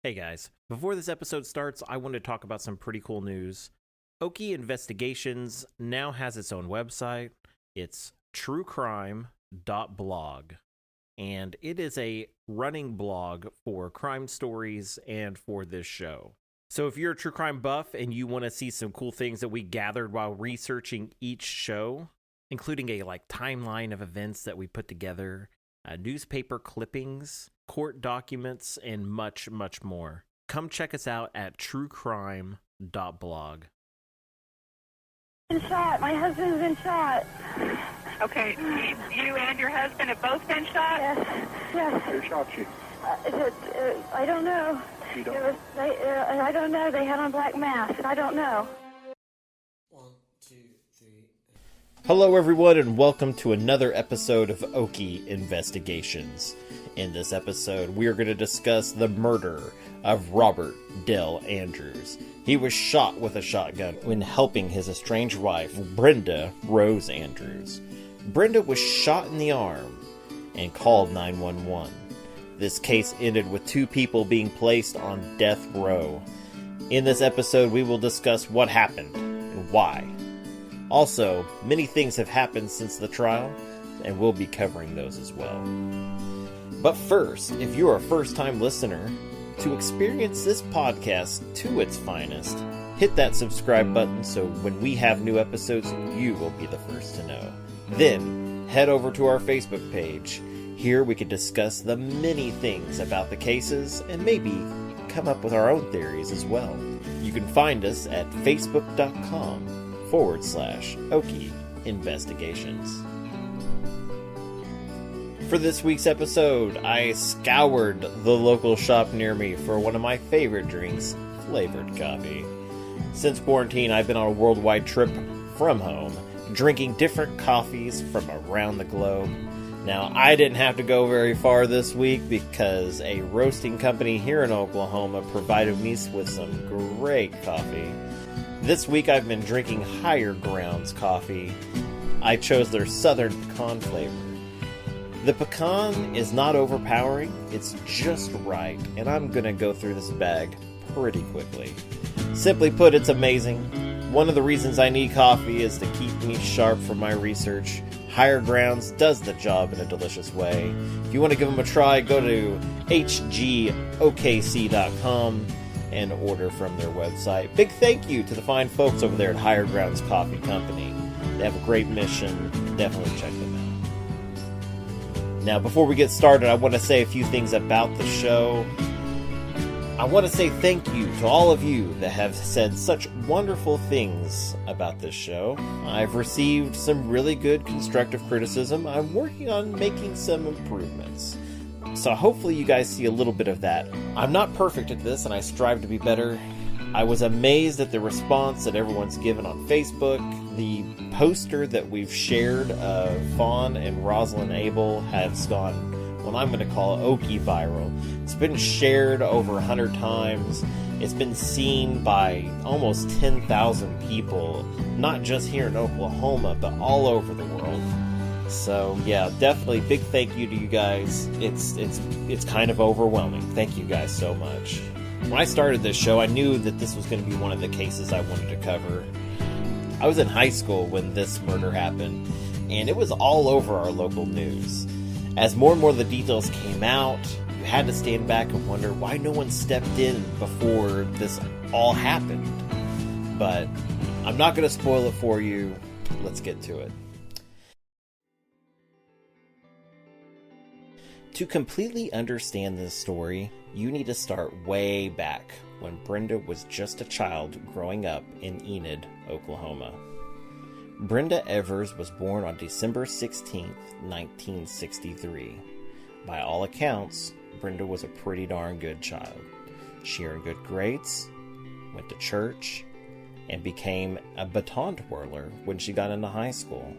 Hey guys, before this episode starts, I want to talk about some pretty cool news. Okie Investigations now has its own website. It's truecrime.blog, and it is a running blog for crime stories and for this show. So if you're a true crime buff and you want to see some cool things that we gathered while researching each show, including a timeline of events that we put together, newspaper clippings, court documents, and much, much more, come check us out at truecrime.blog. Been shot. My husband's been shot. Okay, you and your husband have both been shot? Yes. Who shot you? I don't know. You don't It was, I don't know. They had on black masks. I don't know. 1, 2, 3. Hello everyone and welcome to another episode of Okie Investigations. In this episode, we are going to discuss the murder of Robert Dell Andrews. He was shot with a shotgun when helping his estranged wife, Brenda Rose Andrews. Brenda was shot in the arm and called 911. This case ended with 2 people being placed on death row. In this episode, we will discuss what happened and why. Also, many things have happened since the trial, and we'll be covering those as well. But first, if you're a first-time listener, to experience this podcast to its finest, hit that subscribe button so when we have new episodes, you will be the first to know. Then, head over to our Facebook page. Here we can discuss the many things about the cases and maybe come up with our own theories as well. You can find us at facebook.com/Okie Investigations. For this week's episode, I scoured the local shop near me for one of my favorite drinks, flavored coffee. Since quarantine, I've been on a worldwide trip from home, drinking different coffees from around the globe. Now, I didn't have to go very far this week because a roasting company here in Oklahoma provided me with some great coffee. This week I've been drinking Higher Grounds coffee. I chose their Southern Pecan flavor. The pecan is not overpowering, it's just right, and I'm gonna go through this bag pretty quickly. Simply put, it's amazing. One of the reasons I need coffee is to keep me sharp for my research. Higher Grounds does the job in a delicious way. If you want to give them a try, go to hgokc.com and order from their website. Big thank you to the fine folks over there at Higher Grounds Coffee Company. They have a great mission. Definitely check them out. Now, before we get started, I want to say a few things about the show. I want to say thank you to all of you that have said such wonderful things about this show. I've received some really good constructive criticism. I'm working on making some improvements. So hopefully you guys see a little bit of that. I'm not perfect at this and I strive to be better. I was amazed at the response that everyone's given on Facebook. The poster that we've shared of Fawn and Rosalind Abel has gone, well, I'm going to call it Okie viral. It's been shared over 100 times. It's been seen by almost 10,000 people, not just here in Oklahoma, but all over the world. So yeah, definitely big thank you to you guys. It's kind of overwhelming. Thank you guys so much. When I started this show, I knew that this was going to be one of the cases I wanted to cover. I was in high school when this murder happened, and it was all over our local news. As more and more of the details came out, you had to stand back and wonder why no one stepped in before this all happened. But I'm not going to spoil it for you. Let's get to it. To completely understand this story, you need to start way back when Brenda was just a child growing up in Enid, Oklahoma. Brenda Evers was born on December 16, 1963. By all accounts, Brenda was a pretty darn good child. She earned good grades, went to church, and became a baton twirler when she got into high school.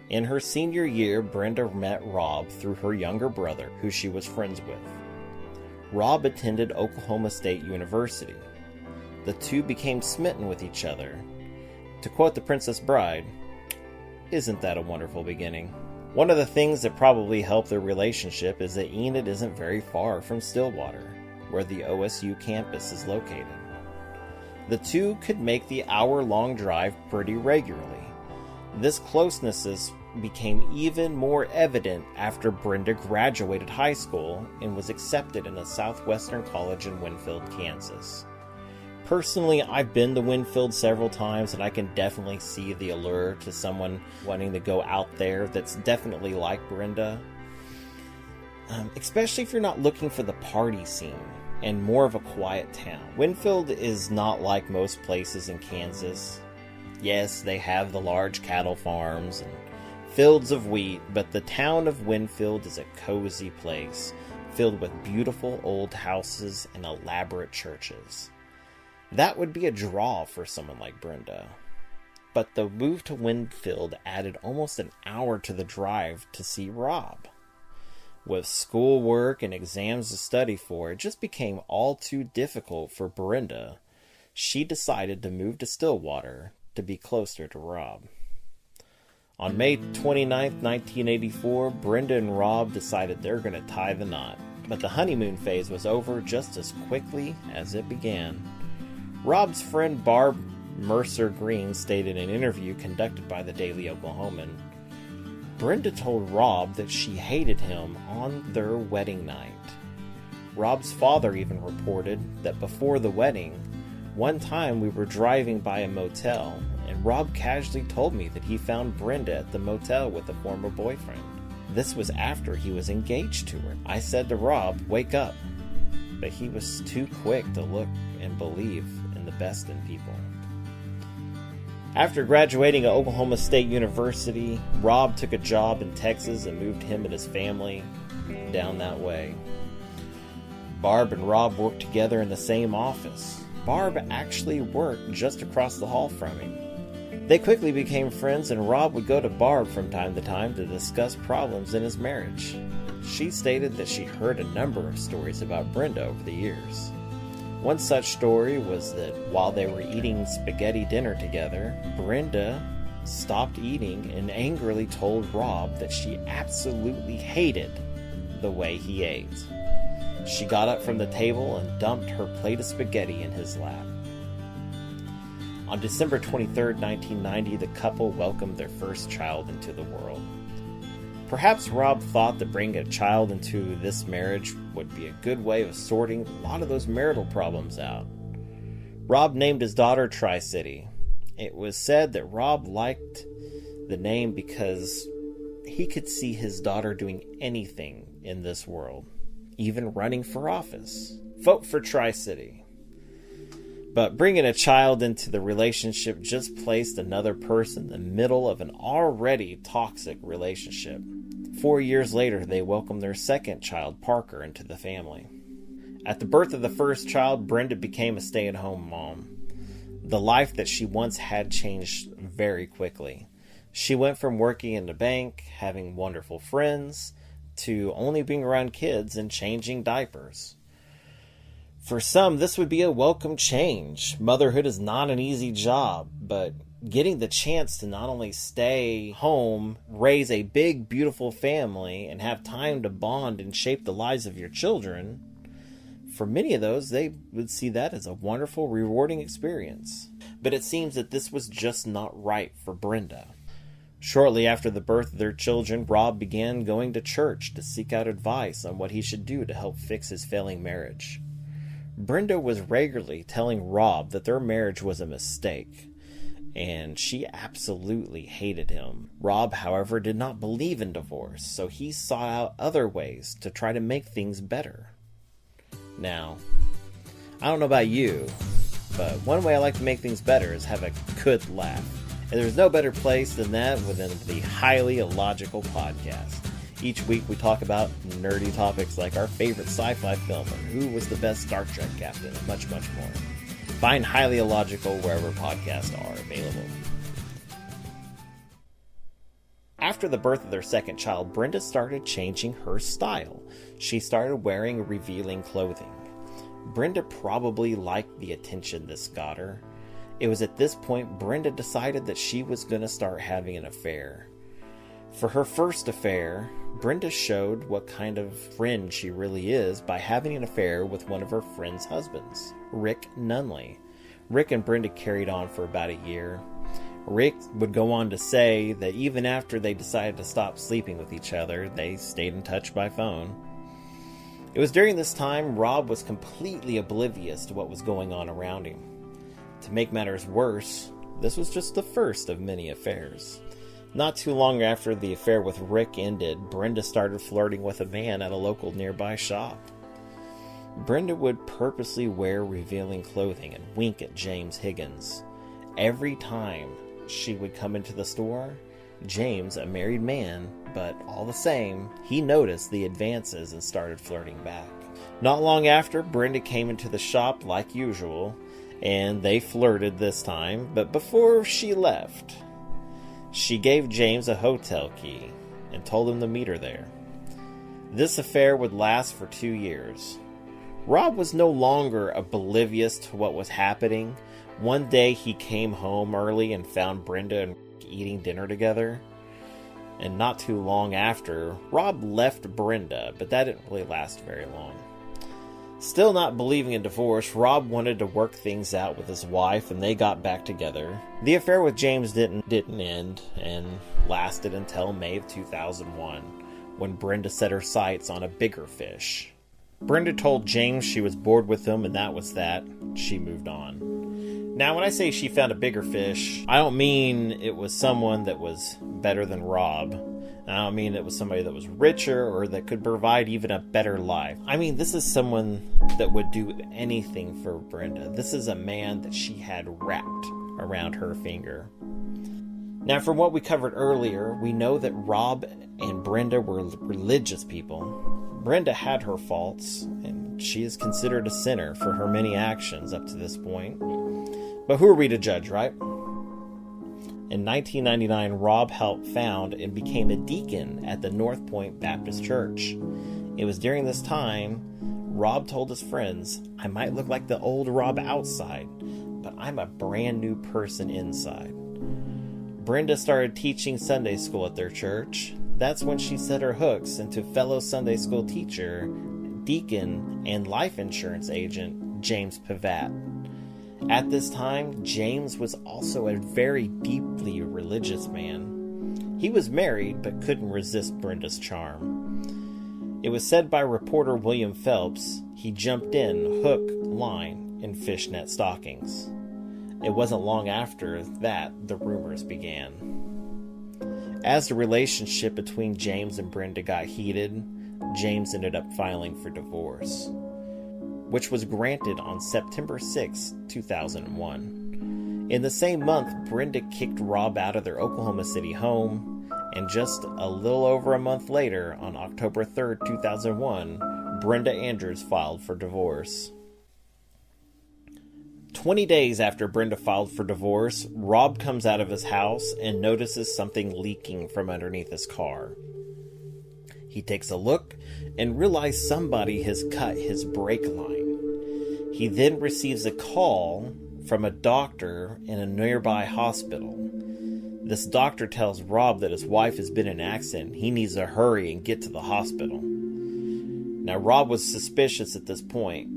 In her senior year, Brenda met Rob through her younger brother, who she was friends with. Rob attended Oklahoma State University. The two became smitten with each other. To quote The Princess Bride, "Isn't that a wonderful beginning?" One of the things that probably helped their relationship is that Enid isn't very far from Stillwater. where the OSU campus is located. The two could make the hour-long drive pretty regularly. This closeness became even more evident after Brenda graduated high school and was accepted in a Southwestern college in Winfield, Kansas. Personally, I've been to Winfield several times, and I can definitely see the allure to someone wanting to go out there that's definitely like Brenda. Especially if you're not looking for the party scene and more of a quiet town. Winfield is not like most places in Kansas. Yes, they have the large cattle farms and fields of wheat, but the town of Winfield is a cozy place, filled with beautiful old houses and elaborate churches. That would be a draw for someone like Brenda. But the move to Winfield added almost an hour to the drive to see Rob. With schoolwork and exams to study for, it just became all too difficult for Brenda. She decided to move to Stillwater to be closer to Rob. On May 29, 1984, Brenda and Rob decided they're going to tie the knot. But the honeymoon phase was over just as quickly as it began. Rob's friend Barb Mercer Green stated in an interview conducted by the Daily Oklahoman, Brenda told Rob that she hated him on their wedding night. Rob's father even reported that before the wedding, one time we were driving by a motel, and Rob casually told me that he found Brenda at the motel with a former boyfriend. This was after he was engaged to her. I said to Rob, "Wake up." But he was too quick to look and believe in the best in people. After graduating at Oklahoma State University, Rob took a job in Texas and moved him and his family down that way. Barb and Rob worked together in the same office. Barb actually worked just across the hall from him. They quickly became friends, and Rob would go to Barb from time to time to discuss problems in his marriage. She stated that she heard a number of stories about Brenda over the years. One such story was that while they were eating spaghetti dinner together, Brenda stopped eating and angrily told Rob that she absolutely hated the way he ate. She got up from the table and dumped her plate of spaghetti in his lap. On December 23, 1990, the couple welcomed their first child into the world. Perhaps Rob thought that bringing a child into this marriage would be a good way of sorting a lot of those marital problems out. Rob named his daughter Tri-City. It was said that Rob liked the name because he could see his daughter doing anything in this world, even running for office. Vote for Tri-City. But bringing a child into the relationship just placed another person in the middle of an already toxic relationship. 4 years later, they welcomed their second child, Parker, into the family. At the birth of the first child, Brenda became a stay-at-home mom. The life that she once had changed very quickly. She went from working in the bank, having wonderful friends, to only being around kids and changing diapers. For some, this would be a welcome change. Motherhood is not an easy job, but getting the chance to not only stay home, raise a big, beautiful family, and have time to bond and shape the lives of your children, for many of those, they would see that as a wonderful, rewarding experience. But it seems that this was just not right for Brenda. Shortly after the birth of their children, Rob began going to church to seek out advice on what he should do to help fix his failing marriage. Brenda was regularly telling Rob that their marriage was a mistake, and she absolutely hated him. Rob, however, did not believe in divorce, so he sought out other ways to try to make things better. Now, I don't know about you, but one way I like to make things better is have a good laugh. And there's no better place than that within the Highly Illogical podcast. Each week we talk about nerdy topics like our favorite sci-fi film or who was the best Star Trek captain and much, much more. Find Highly Illogical wherever podcasts are available. After the birth of their second child, Brenda started changing her style. She started wearing revealing clothing. Brenda probably liked the attention this got her. It was at this point Brenda decided that she was going to start having an affair. For her first affair, Brenda showed what kind of friend she really is by having an affair with one of her friend's husbands, Rick Nunley. Rick and Brenda carried on for about a year. Rick would go on to say that even after they decided to stop sleeping with each other, they stayed in touch by phone. It was during this time Rob was completely oblivious to what was going on around him. To make matters worse, this was just the first of many affairs. Not too long after the affair with Rick ended, Brenda started flirting with a man at a local nearby shop. Brenda would purposely wear revealing clothing and wink at James Higgins. Every time she would come into the store, James, a married man, but all the same, he noticed the advances and started flirting back. Not long after, Brenda came into the shop like usual, and they flirted this time, but before she left, she gave James a hotel key and told him to meet her there. This affair would last for 2 years. Rob was no longer oblivious to what was happening. One day he came home early and found Brenda and eating dinner together. And not too long after, Rob left Brenda, but that didn't really last very long. Still not believing in divorce, Rob wanted to work things out with his wife, and they got back together. The affair with James didn't end, and lasted until May of 2001, when Brenda set her sights on a bigger fish. Brenda told James she was bored with him, and that was that. She moved on. Now, when I say she found a bigger fish, I don't mean it was someone that was better than Rob. I don't mean it was somebody that was richer or that could provide even a better life. I mean, this is someone that would do anything for Brenda. This is a man that she had wrapped around her finger. Now, from what we covered earlier, we know that Rob and Brenda were religious people. Brenda had her faults, and she is considered a sinner for her many actions up to this point. But who are we to judge, right? In 1999, Rob helped found and became a deacon at the North Point Baptist Church. It was during this time, Rob told his friends, "I might look like the old Rob outside, but I'm a brand new person inside." Brenda started teaching Sunday school at their church. That's when she set her hooks into fellow Sunday school teacher, deacon, and life insurance agent James Pavatt. At this time, James was also a very deeply religious man. He was married, but couldn't resist Brenda's charm. It was said by reporter William Phelps, he jumped in hook, line, and fishnet stockings. It wasn't long after that the rumors began. As the relationship between James and Brenda got heated, James ended up filing for divorce, which was granted on September 6, 2001. In the same month, Brenda kicked Rob out of their Oklahoma City home, and just a little over a month later, on October 3, 2001, Brenda Andrews filed for divorce. 20 days after Brenda filed for divorce, Rob comes out of his house and notices something leaking from underneath his car. He takes a look and realizes somebody has cut his brake line. He then receives a call from a doctor in a nearby hospital. This doctor tells Rob that his wife has been in an accident. He needs to hurry and get to the hospital. Now, Rob was suspicious at this point.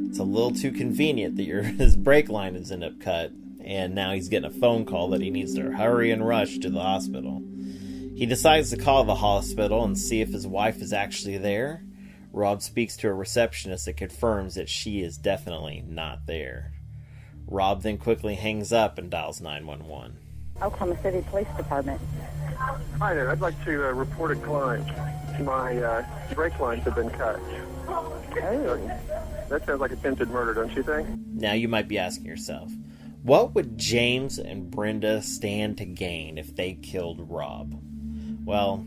It's a little too convenient that his brake line is ended up cut, and now he's getting a phone call that he needs to hurry and rush to the hospital. He decides to call the hospital and see if his wife is actually there. Rob speaks to a receptionist that confirms that she is definitely not there. Rob then quickly hangs up and dials 911. Oklahoma City Police Department. Hi there. I'd like to report a client. My brake lines have been cut. Oh. That sounds like attempted murder, don't you think? Now you might be asking yourself, what would James and Brenda stand to gain if they killed Rob? Well,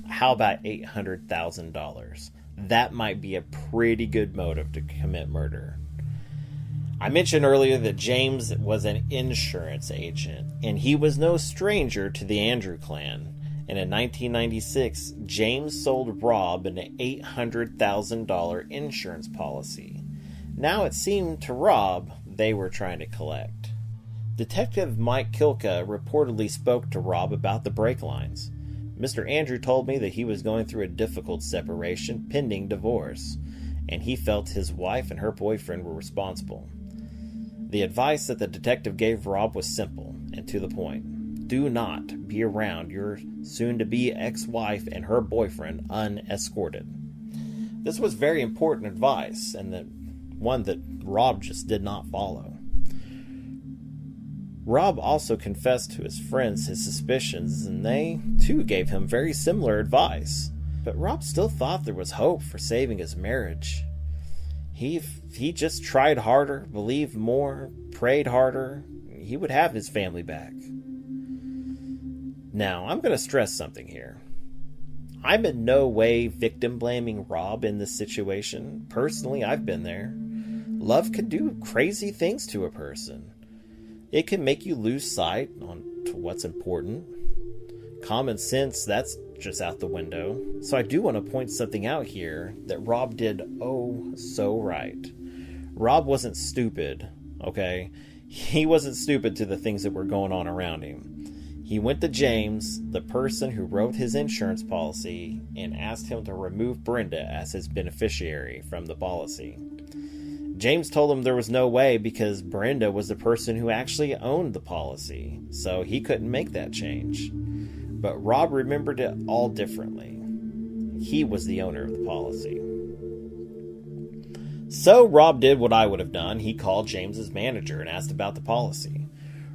how about $800,000? That might be a pretty good motive to commit murder. I mentioned earlier that James was an insurance agent, and he was no stranger to the Andrew clan. And in 1996, James sold Rob an $800,000 insurance policy. Now it seemed to Rob they were trying to collect. Detective Mike Kilka reportedly spoke to Rob about the brake lines. Mr. Andrew told me that he was going through a difficult separation pending divorce, and he felt his wife and her boyfriend were responsible. The advice that the detective gave Rob was simple and to the point. Do not be around your soon-to-be ex-wife and her boyfriend unescorted. This was very important advice, and one that Rob just did not follow. Rob also confessed to his friends his suspicions, and they, too, gave him very similar advice. But Rob still thought there was hope for saving his marriage. He just tried harder, believed more, prayed harder, he would have his family back. Now, I'm going to stress something here. I'm in no way victim-blaming Rob in this situation. Personally, I've been there. Love can do crazy things to a person. It can make you lose sight on to what's important. Common sense, that's just out the window. So I do want to point something out here that Rob did oh so right. Rob wasn't stupid, okay? He wasn't stupid to the things that were going on around him. He went to James, the person who wrote his insurance policy, and asked him to remove Brenda as his beneficiary from the policy. James told him there was no way because Brenda was the person who actually owned the policy, so he couldn't make that change. But Rob remembered it all differently. He was the owner of the policy. So Rob did what I would have done. He called James's manager and asked about the policy.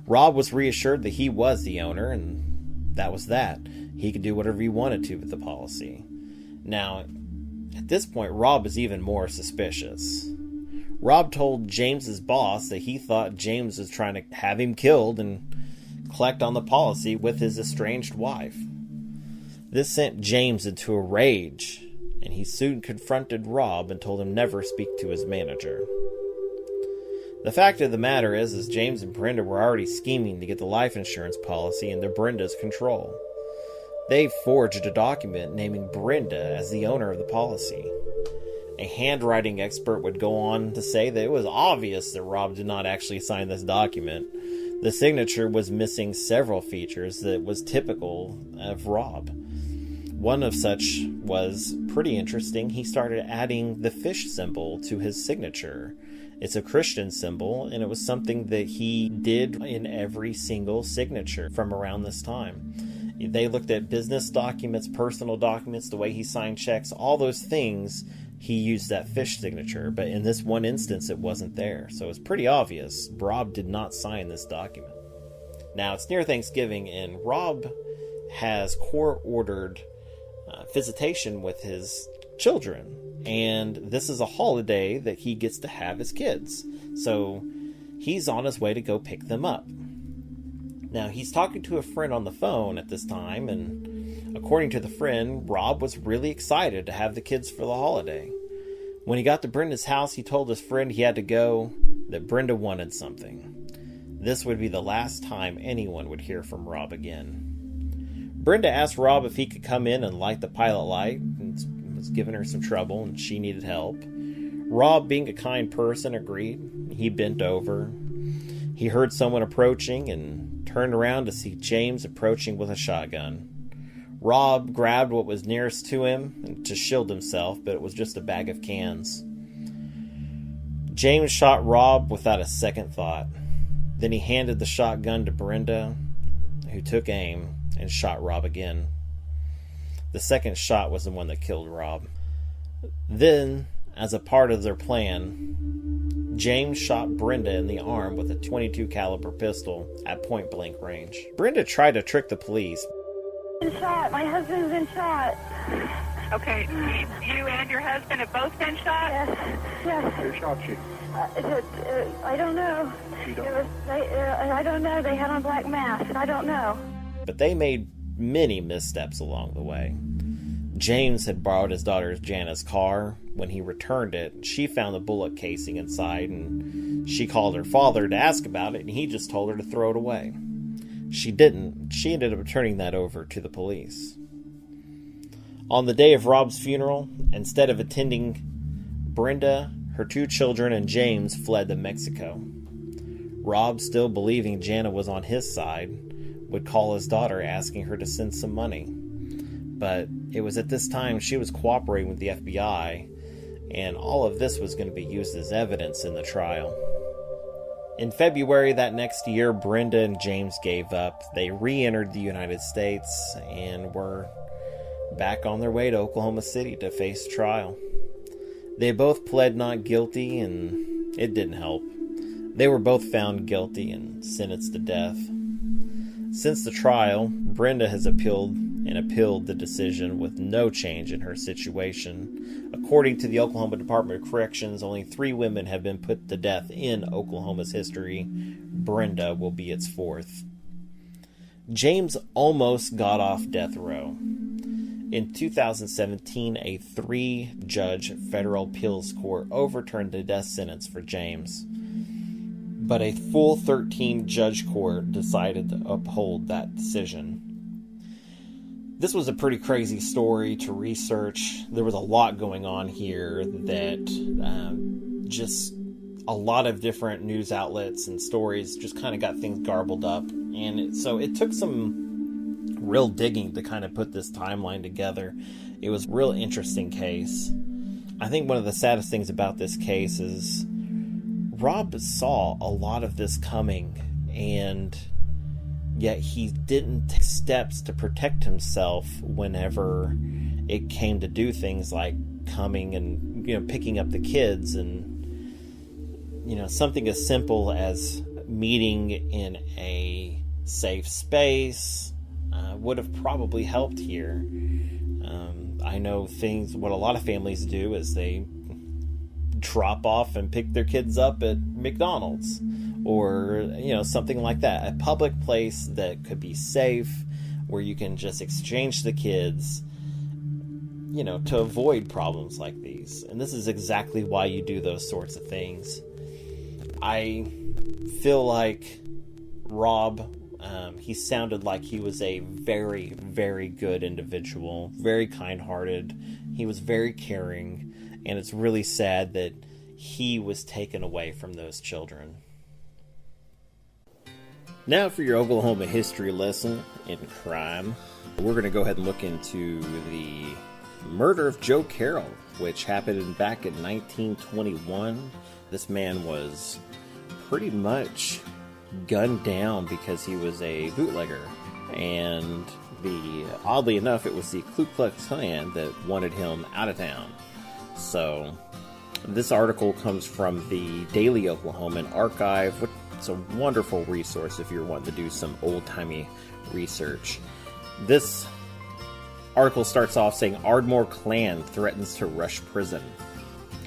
Rob was reassured that he was the owner, and that was that. He could do whatever he wanted to with the policy. Now, at this point, Rob is even more suspicious. Rob told James's boss that he thought James was trying to have him killed and collect on the policy with his estranged wife. This sent James into a rage, and he soon confronted Rob and told him never speak to his manager. The fact of the matter is James and Brenda were already scheming to get the life insurance policy into Brenda's control. They forged a document naming Brenda as the owner of the policy. A handwriting expert would go on to say that it was obvious that Rob did not actually sign this document. The signature was missing several features that was typical of Rob. One of such was pretty interesting. He started adding the fish symbol to his signature. It's a Christian symbol, and it was something that he did in every single signature from around this time. They looked at business documents, personal documents, the way he signed checks, all those things. He used that fish signature, but in this one instance, it wasn't there. So it's pretty obvious Rob did not sign this document. Now, it's near Thanksgiving, and Rob has court-ordered visitation with his children. And this is a holiday that he gets to have his kids. So he's on his way to go pick them up. Now, he's talking to a friend on the phone at this time, and according to the friend, Rob was really excited to have the kids for the holiday. When he got to Brenda's house, he told his friend he had to go, that Brenda wanted something. This would be the last time anyone would hear from Rob again. Brenda asked Rob if he could come in and light the pilot light, and was giving her some trouble, and she needed help. Rob, being a kind person, agreed. He bent over. He heard someone approaching and turned around to see James approaching with a shotgun. Rob grabbed what was nearest to him to shield himself, but it was just a bag of cans. James shot Rob without a second thought. Then he handed the shotgun to Brenda, who took aim and shot Rob again. The second shot was the one that killed Rob. Then, as a part of their plan, James shot Brenda in the arm with a .22 caliber pistol at point-blank range. Brenda tried to trick the police. Been shot. My husband's been shot. Okay, you and your husband have both been shot? Yes. Who shot you? I don't know. You don't I don't know. They had on black masks. I don't know. But they made many missteps along the way. James had borrowed his daughter Jana's car. When he returned it, she found the bullet casing inside, and she called her father to ask about it, and he just told her to throw it away. She didn't. She ended up turning that over to the police. On the day of Rob's funeral, instead of attending, Brenda, her 2 children, and James fled to Mexico. Rob, still believing Jana was on his side, would call his daughter asking her to send some money. But it was at this time she was cooperating with the FBI, and all of this was going to be used as evidence in the trial. In February that next year, Brenda and James gave up. They re-entered the United States and were back on their way to Oklahoma City to face trial. They both pled not guilty, and it didn't help. They were both found guilty and sentenced to death. Since the trial, Brenda has appealed the decision with no change in her situation. According to the Oklahoma Department of Corrections, only 3 women have been put to death in Oklahoma's history. Brenda will be its 4th. James almost got off death row. In 2017, a 3-judge federal appeals court overturned the death sentence for James. But a full 13-judge court decided to uphold that decision. This was a pretty crazy story to research. There was a lot going on here that just a lot of different news outlets and stories just kind of got things garbled up. And so it took some real digging to kind of put this timeline together. It was a real interesting case. I think one of the saddest things about this case is Rob saw a lot of this coming, and yet he didn't take steps to protect himself whenever it came to do things like coming and, picking up the kids, and, something as simple as meeting in a safe space would have probably helped here. I know what a lot of families do is they drop off and pick their kids up at McDonald's or something like that, a public place that could be safe where you can just exchange the kids to avoid problems like these. And this is exactly why you do those sorts of things. I feel like Rob, he sounded like he was a very, very good individual, very kind-hearted. He was very caring. And it's really sad that he was taken away from those children. Now for your Oklahoma history lesson in crime. We're going to go ahead and look into the murder of Joe Carroll, which happened back in 1921. This man was pretty much gunned down because he was a bootlegger. And oddly enough, it was the Ku Klux Klan that wanted him out of town. So, this article comes from the Daily Oklahoman Archive. It's a wonderful resource if you're wanting to do some old-timey research. This article starts off saying, Ardmore Klan threatens to rush prison.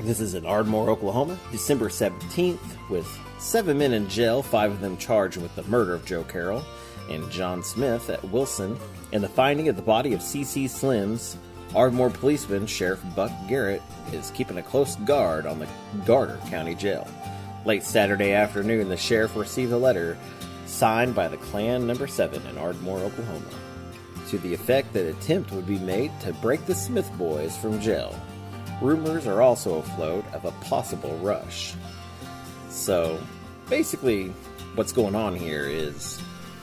This is in Ardmore, Oklahoma, December 17th, with 7 men in jail, 5 of them charged with the murder of Joe Carroll and John Smith at Wilson, and the finding of the body of C.C. Slims. Ardmore policeman Sheriff Buck Garrett is keeping a close guard on the Garter County Jail. Late Saturday afternoon, the sheriff received a letter signed by the Klan No. 7 in Ardmore, Oklahoma, to the effect that an attempt would be made to break the Smith boys from jail. Rumors are also afloat of a possible rush. So, basically, what's going on here is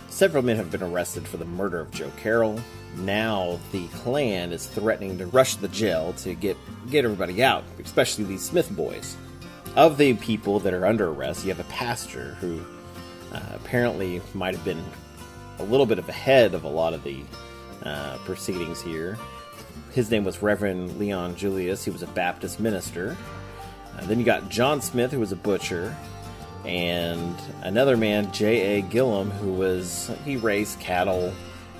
several men have been arrested for the murder of Joe Carroll. Now the Klan is threatening to rush the jail to get everybody out, especially these Smith boys. Of the people that are under arrest, you have a pastor who apparently might have been a little bit of ahead of a lot of the proceedings here. His name was Reverend Leon Julius. He was a Baptist minister. Then you got John Smith, who was a butcher. And another man, J.A. Gillum, he raised cattle.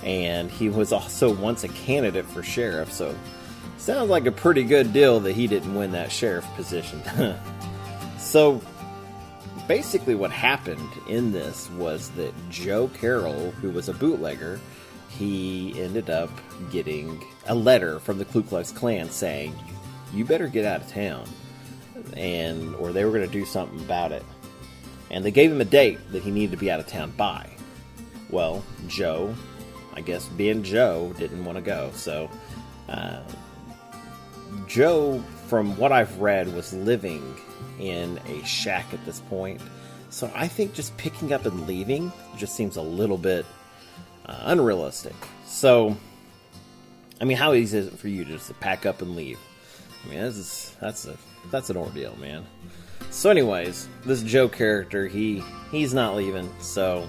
And he was also once a candidate for sheriff, so sounds like a pretty good deal that he didn't win that sheriff position. So, basically what happened in this was that Joe Carroll, who was a bootlegger, he ended up getting a letter from the Ku Klux Klan saying, you better get out of town, or they were going to do something about it. And they gave him a date that he needed to be out of town by. Well, Joe, I guess being Joe, didn't want to go. So, Joe, from what I've read, was living in a shack at this point. So I think just picking up and leaving just seems a little bit unrealistic. So, I mean, how easy is it for you just to pack up and leave? I mean, that's an ordeal, man. So anyways, this Joe character, he's not leaving. So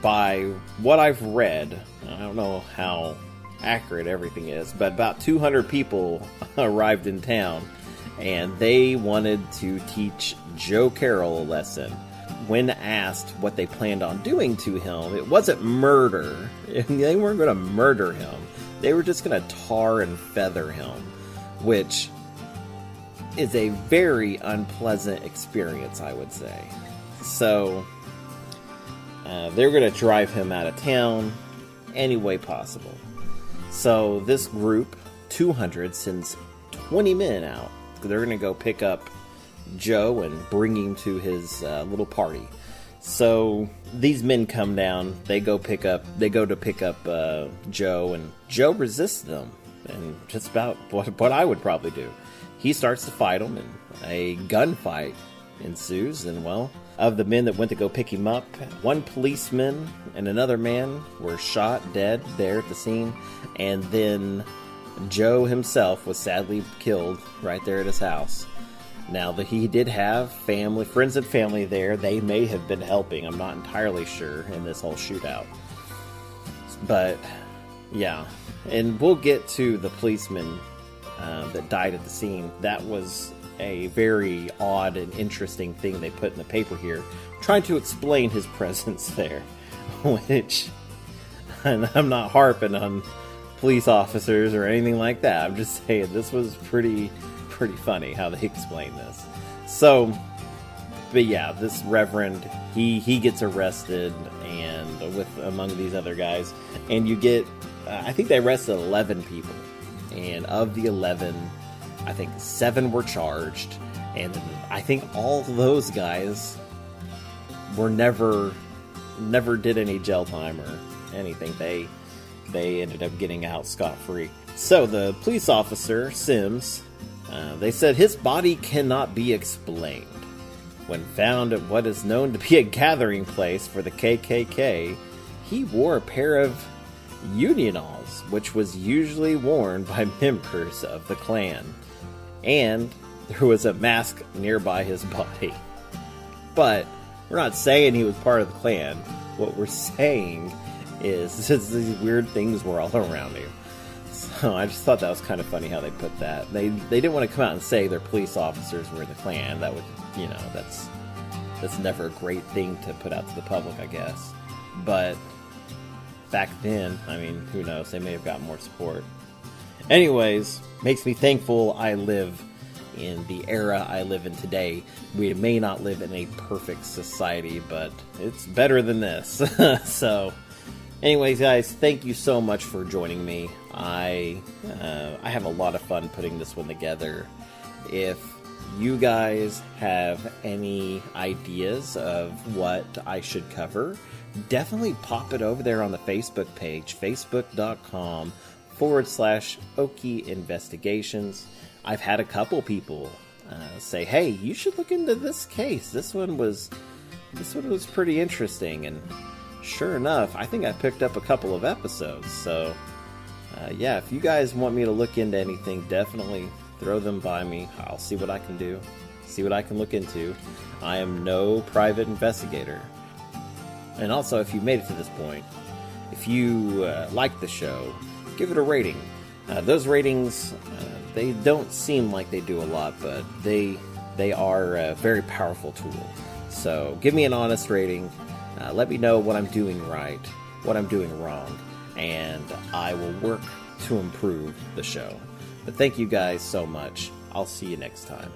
by what I've read, I don't know how accurate everything is, but about 200 people arrived in town, and they wanted to teach Joe Carroll a lesson. When asked what they planned on doing to him, it wasn't murder. They weren't going to murder him. They were just going to tar and feather him, which is a very unpleasant experience, I would say. So they're going to drive him out of town any way possible. So this group, 200, sends 20 men out. They're going to go pick up Joe and bring him to his little party. So these men come down. They go to pick up Joe, and Joe resists them, and just about what I would probably do. He starts to fight them, and a gunfight ensues. And well, of the men that went to go pick him up, one policeman and another man were shot dead there at the scene, and then Joe himself was sadly killed right there at his house. Now, he did have friends and family there. They may have been helping. I'm not entirely sure in this whole shootout. But, yeah. And we'll get to the policeman that died at the scene. That was a very odd and interesting thing they put in the paper here, trying to explain his presence there. Which, and I'm not harping on police officers or anything like that. I'm just saying this was pretty funny how they explain this. So, but yeah, this reverend, he gets arrested, and among these other guys, and you get, I think they arrested 11 people, and of the 11, I think 7 were charged, and I think all of those guys were never did any jail time or anything. They ended up getting out scot-free. So the police officer, Sims, they said his body cannot be explained. When found at what is known to be a gathering place for the KKK, he wore a pair of unionals, which was usually worn by members of the Klan. And there was a mask nearby his body. But we're not saying he was part of the Klan. What we're saying is these weird things were all around him. So I just thought that was kind of funny how they put that. They didn't want to come out and say their police officers were the Klan. That would, that's never a great thing to put out to the public, I guess. But back then, I mean, who knows? They may have got more support. Anyways, makes me thankful I live in the era I live in today. We may not live in a perfect society, but it's better than this. So, anyways, guys, thank you so much for joining me. I have a lot of fun putting this one together. If you guys have any ideas of what I should cover, definitely pop it over there on the Facebook page, facebook.com/Okie Investigations. I've had a couple people say, hey, you should look into this case. This one was pretty interesting, and sure enough, I think I picked up a couple of episodes. So, yeah, if you guys want me to look into anything, definitely throw them by me. I'll see what I can do, see what I can look into. I am no private investigator. And also, if you made it to this point, if you like the show, give it a rating. Those ratings, they don't seem like they do a lot, but they are a very powerful tool. So give me an honest rating. Let me know what I'm doing right, what I'm doing wrong, and I will work to improve the show. But thank you guys so much. I'll see you next time.